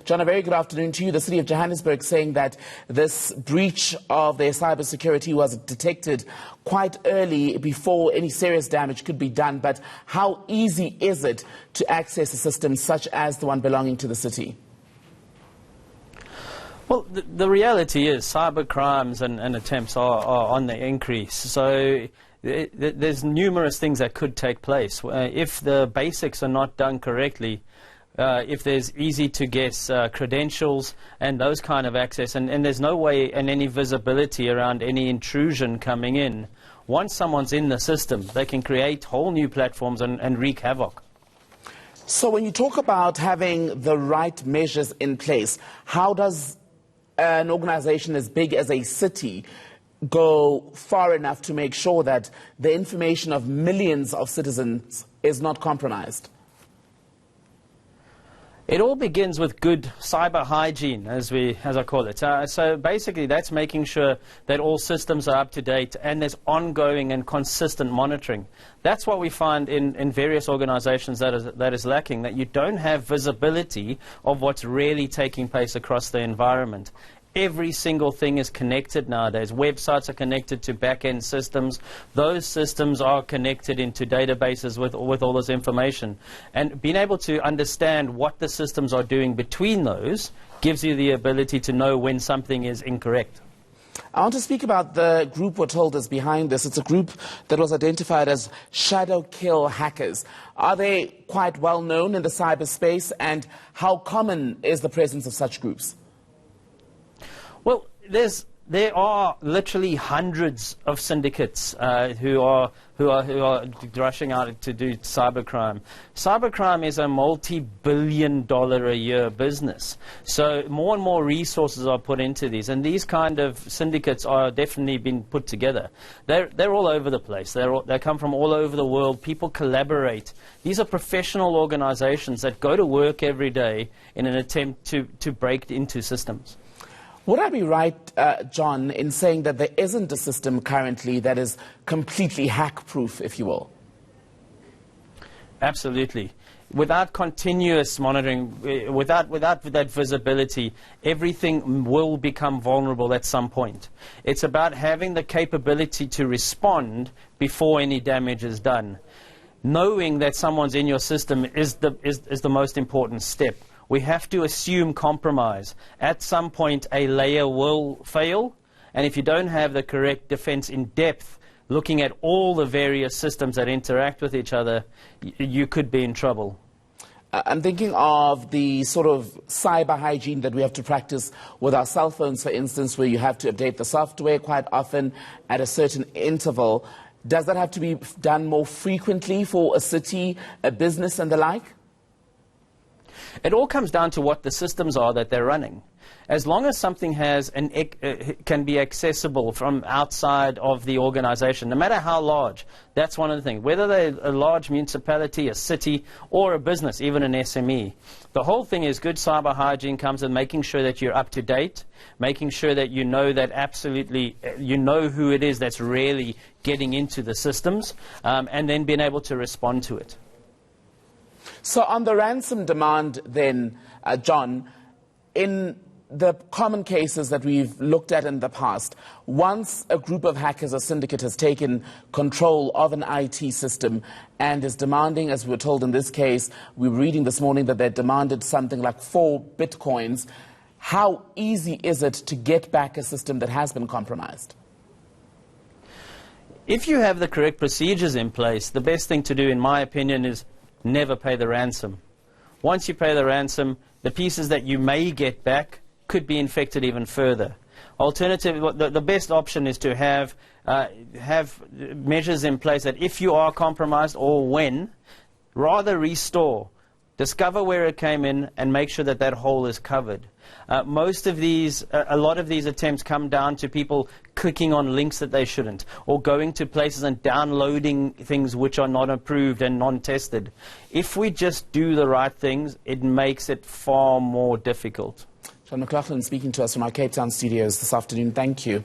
John, a very good afternoon to you. The city of Johannesburg saying that this breach of their cybersecurity was detected quite early before any serious damage could be done. But how easy is it to access a system such as the one belonging to the city? Well, the reality is cyber crimes and attempts are on the increase. So there's numerous things that could take place. If the basics are not done correctly, if there's easy to guess credentials and those kind of access, and there's no way and any visibility around any intrusion coming in, once someone's in the system, they can create whole new platforms and wreak havoc. So when you talk about having the right measures in place, how does an organization as big as a city go far enough to make sure that the information of millions of citizens is not compromised? It all begins with good cyber hygiene, as I call it. So basically, that's making sure that all systems are up to date and there's ongoing and consistent monitoring. That's what we find in various organizations that is lacking, that you don't have visibility of what's really taking place across the environment. Every single thing is connected nowadays. Websites are connected to back-end systems. Those systems are connected into databases with all this information. And being able to understand what the systems are doing between those gives you the ability to know when something is incorrect. I want to speak about the group we're told is behind this. It's a group that was identified as Shadow Kill hackers. Are they quite well known in the cyberspace, and how common is the presence of such groups? Well, there are literally hundreds of syndicates who are rushing out to do cybercrime. Cybercrime is a multi-billion-dollar-a-year business. So more and more resources are put into these, and these kind of syndicates are definitely being put together. They're all over the place. They come from all over the world. People collaborate. These are professional organizations that go to work every day in an attempt to break into systems. Would I be right, John, in saying that there isn't a system currently that is completely hack-proof, if you will? Absolutely. Without continuous monitoring, without that visibility, everything will become vulnerable at some point. It's about having the capability to respond before any damage is done. Knowing that someone's in your system is the most important step. We have to assume compromise. At some point, a layer will fail, and if you don't have the correct defense in depth, looking at all the various systems that interact with each other, you could be in trouble. I'm thinking of the sort of cyber hygiene that we have to practice with our cell phones, for instance, where you have to update the software quite often at a certain interval. Does that have to be done more frequently for a city, a business, and the like? It all comes down to what the systems are that they're running. As long as something has can be accessible from outside of the organization, no matter how large, that's one of the things. Whether they're a large municipality, a city, or a business, even an SME. The whole thing is good cyber hygiene comes in making sure that you're up to date, making sure that you know that absolutely, you know who it is that's really getting into the systems, and then being able to respond to it. So on the ransom demand then, John, in the common cases that we've looked at in the past, once a group of hackers or syndicate has taken control of an IT system and is demanding, as we were told in this case, we were reading this morning that they demanded something like 4 bitcoins, how easy is it to get back a system that has been compromised? If you have the correct procedures in place, the best thing to do, in my opinion, is never pay the ransom. Once you pay the ransom, the pieces that you may get back could be infected even further. Alternatively, the best option is to have measures in place that if you are compromised or when, rather restore. Discover where it came in and make sure that that hole is covered. A lot of these attempts come down to people clicking on links that they shouldn't, or going to places and downloading things which are not approved and non-tested. If we just do the right things, it makes it far more difficult. John McLaughlin speaking to us from our Cape Town studios this afternoon. Thank you.